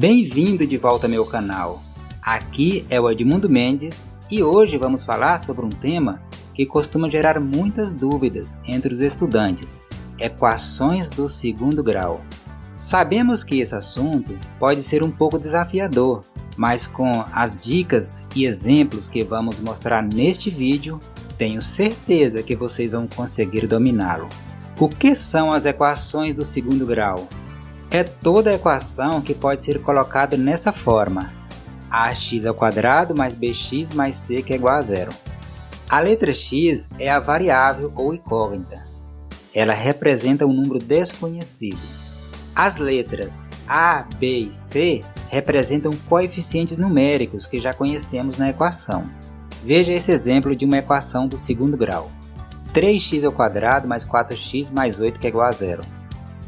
Bem-vindo de volta ao meu canal. Aqui é o Edmundo Mendes e hoje vamos falar sobre um tema que costuma gerar muitas dúvidas entre os estudantes: equações do segundo grau. Sabemos que esse assunto pode ser um pouco desafiador, mas com as dicas e exemplos que vamos mostrar neste vídeo, tenho certeza que vocês vão conseguir dominá-lo. O que são as equações do segundo grau? É toda equação que pode ser colocada nessa forma: ax² mais bx mais c que é igual a zero. A letra x é a variável ou incógnita. Ela representa um número desconhecido. As letras a, b e c representam coeficientes numéricos que já conhecemos na equação. Veja esse exemplo de uma equação do segundo grau: 3x² mais 4x mais 8 que é igual a zero.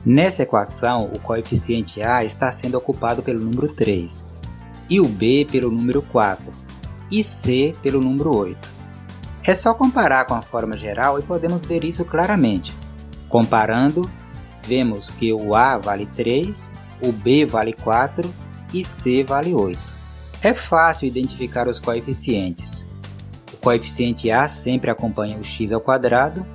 Nessa equação, o coeficiente a está sendo ocupado pelo número 3, e o b pelo número 4, e c pelo número 8. É só comparar com a forma geral e podemos ver isso claramente. Comparando, vemos que o a vale 3, o b vale 4 e c vale 8. É fácil identificar os coeficientes. O coeficiente a sempre acompanha o x²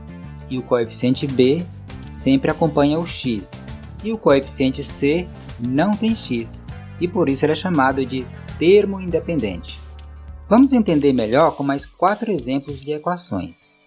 e o coeficiente b sempre acompanha o x, e o coeficiente c não tem x, e por isso ele é chamado de termo independente. Vamos entender melhor com mais 4 exemplos de equações.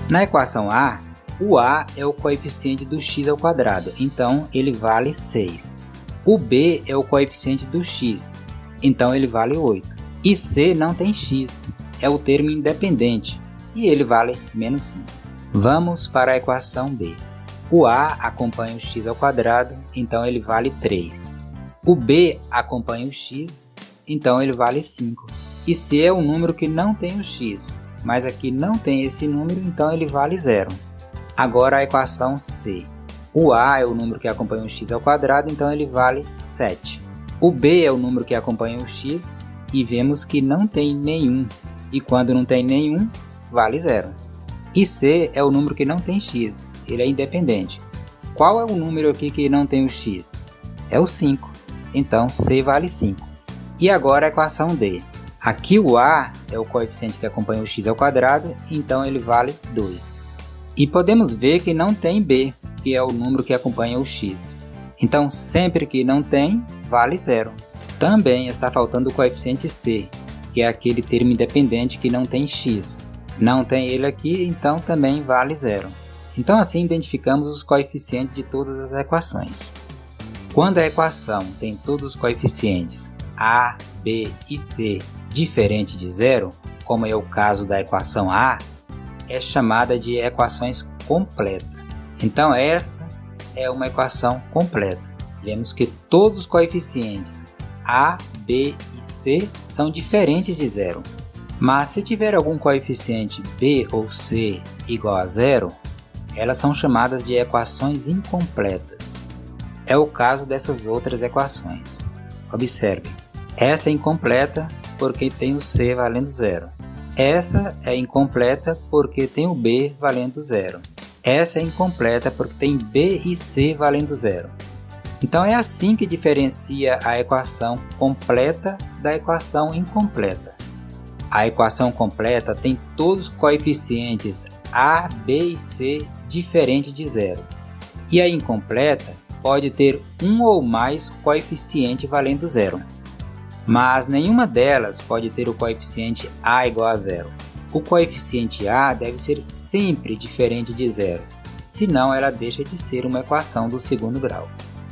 Na equação a, o a é o coeficiente do x², então ele vale 6. O b é o coeficiente do x, então ele vale 8. E c não tem x, é o termo independente, e ele vale menos 5. Vamos para a equação b. O a acompanha o x², então ele vale 3. O b acompanha o x, então ele vale 5. E c é um número que não tem o x, mas aqui não tem esse número, então ele vale 0. Agora a equação c. O a é o número que acompanha o x², então ele vale 7. O b é o número que acompanha o x e vemos que não tem nenhum. E quando não tem nenhum, vale 0. E c é o número que não tem x, ele é independente. Qual é o número aqui que não tem o x? É o 5, então c vale 5. E agora a equação d. Aqui o a é o coeficiente que acompanha o x², então ele vale 2. E podemos ver que não tem b, que é o número que acompanha o x. Então, sempre que não tem, vale 0. Também está faltando o coeficiente c, que é aquele termo independente que não tem x. Não tem ele aqui, então também vale 0. Então, assim identificamos os coeficientes de todas as equações. Quando a equação tem todos os coeficientes a, b e c diferentes de 0, como é o caso da equação a, é chamada de equações completas. Então essa é uma equação completa. Vemos que todos os coeficientes a, b e c são diferentes de 0. Mas se tiver algum coeficiente b ou c igual a 0, elas são chamadas de equações incompletas. É o caso dessas outras equações. Observe, essa é incompleta porque tem o c valendo 0. Essa é incompleta porque tem o b valendo 0. Essa é incompleta porque tem b e c valendo 0. Então é assim que diferencia a equação completa da equação incompleta. A equação completa tem todos os coeficientes a, b e c diferentes de 0. E a incompleta pode ter um ou mais coeficientes valendo 0. Mas nenhuma delas pode ter o coeficiente a igual a 0. O coeficiente a deve ser sempre diferente de 0, senão ela deixa de ser uma equação do segundo grau.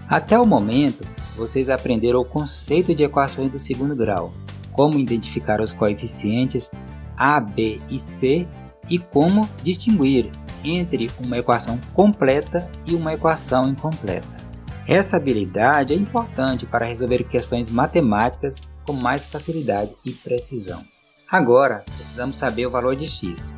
Até o momento, vocês aprenderam o conceito de equações do segundo grau, como identificar os coeficientes a, b e c e como distinguir entre uma equação completa e uma equação incompleta. Essa habilidade é importante para resolver questões matemáticas com mais facilidade e precisão. Agora, precisamos saber o valor de x.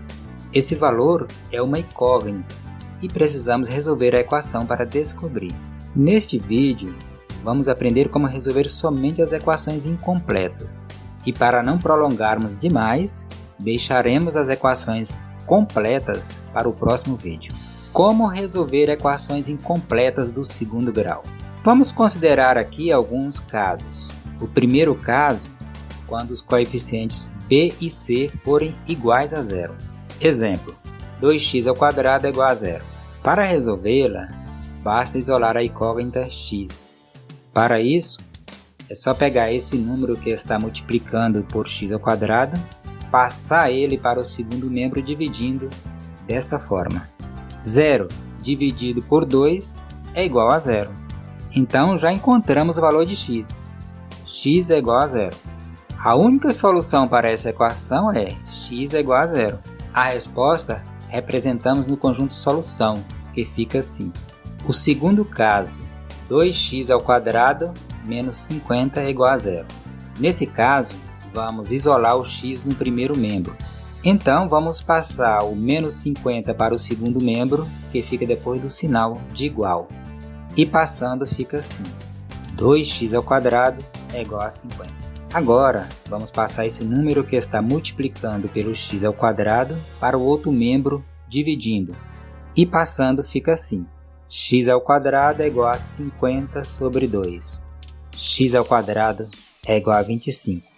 Esse valor é uma incógnita e precisamos resolver a equação para descobrir. Neste vídeo, vamos aprender como resolver somente as equações incompletas. E para não prolongarmos demais, deixaremos as equações completas para o próximo vídeo. Como resolver equações incompletas do segundo grau? Vamos considerar aqui alguns casos. O primeiro caso, quando os coeficientes b e c forem iguais a zero. Exemplo, 2x² é igual a zero. Para resolvê-la, basta isolar a incógnita x. Para isso, é só pegar esse número que está multiplicando por x², passar ele para o segundo membro dividindo desta forma. 0 dividido por 2 é igual a zero. Então já encontramos o valor de x. X é igual a zero. A única solução para essa equação é x é igual a zero. A resposta representamos no conjunto solução, que fica assim. O segundo caso, 2x² menos 50 é igual a zero. Nesse caso, vamos isolar o x no primeiro membro. Então, vamos passar o menos 50 para o segundo membro, que fica depois do sinal de igual. E passando fica assim. 2x² é igual a 50. Agora, vamos passar esse número que está multiplicando pelo x² para o outro membro, dividindo. E passando fica assim. x² é igual a 50 sobre 2. x² é igual a 25.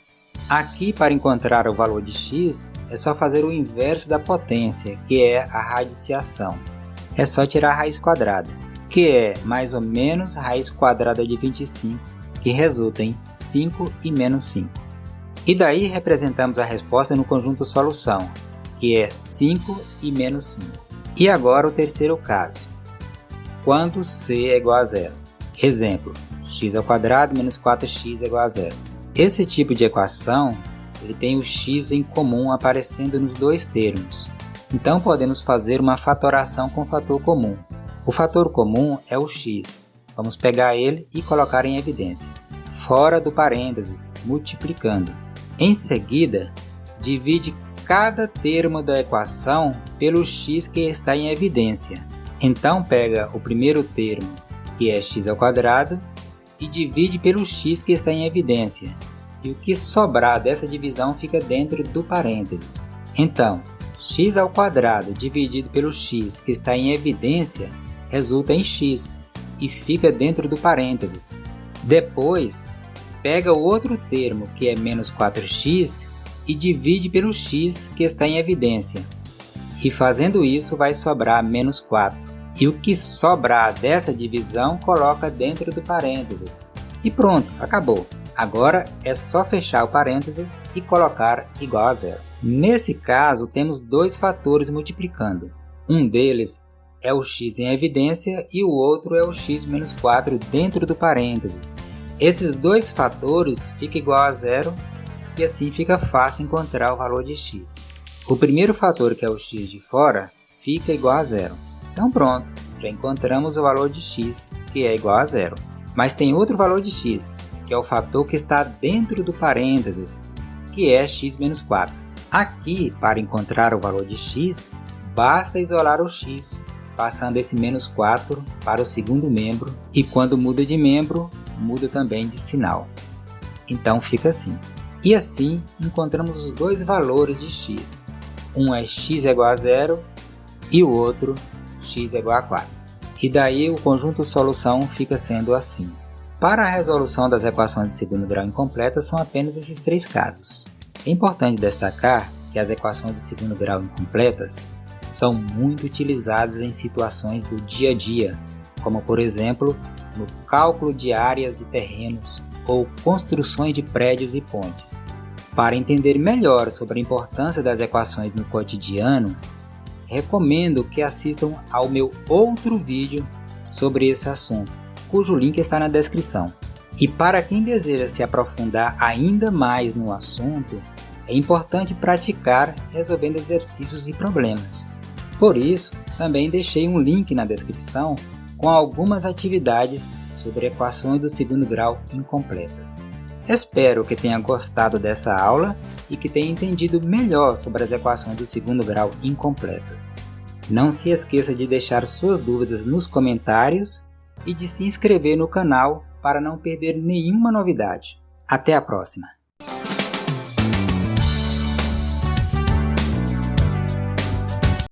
Aqui, para encontrar o valor de x, é só fazer o inverso da potência, que é a radiciação. É só tirar a raiz quadrada, que é mais ou menos a raiz quadrada de 25, que resulta em 5 e menos 5. E daí representamos a resposta no conjunto solução, que é 5 e menos 5. E agora o terceiro caso, quando c é igual a zero. Exemplo, x² menos 4x é igual a zero. Esse tipo de equação ele tem o x em comum aparecendo nos dois termos. Então podemos fazer uma fatoração com fator comum. O fator comum é o x. Vamos pegar ele e colocar em evidência. Fora do parênteses, multiplicando. Em seguida, divide cada termo da equação pelo x que está em evidência. Então pega o primeiro termo, que é x², e divide pelo x que está em evidência. E o que sobrar dessa divisão fica dentro do parênteses. Então, x² dividido pelo x que está em evidência resulta em x e fica dentro do parênteses. Depois, pega o outro termo, que é menos 4x, e divide pelo x que está em evidência. E fazendo isso vai sobrar menos 4. E o que sobrar dessa divisão coloca dentro do parênteses. E pronto, acabou. Agora é só fechar o parênteses e colocar igual a zero. Nesse caso temos dois fatores multiplicando. Um deles é o x em evidência e o outro é o x menos 4 dentro do parênteses. Esses dois fatores ficam igual a zero e assim fica fácil encontrar o valor de x. O primeiro fator, que é o x de fora, fica igual a zero. Então pronto, já encontramos o valor de x, que é igual a zero. Mas tem outro valor de x, que é o fator que está dentro do parênteses, que é x menos 4. Aqui, para encontrar o valor de x, basta isolar o x, passando esse menos 4 para o segundo membro, e quando muda de membro, muda também de sinal. Então fica assim. E assim, encontramos os dois valores de x. Um é x é igual a zero e o outro x é igual a 4. E daí o conjunto solução fica sendo assim. Para a resolução das equações de segundo grau incompletas são apenas esses três casos. É importante destacar que as equações de segundo grau incompletas são muito utilizadas em situações do dia a dia, como por exemplo, no cálculo de áreas de terrenos ou construções de prédios e pontes. Para entender melhor sobre a importância das equações no cotidiano, recomendo que assistam ao meu outro vídeo sobre esse assunto, cujo link está na descrição. E para quem deseja se aprofundar ainda mais no assunto, é importante praticar resolvendo exercícios e problemas. Por isso, também deixei um link na descrição com algumas atividades sobre equações do segundo grau incompletas. Espero que tenha gostado dessa aula e que tenha entendido melhor sobre as equações do segundo grau incompletas. Não se esqueça de deixar suas dúvidas nos comentários e de se inscrever no canal para não perder nenhuma novidade. Até a próxima!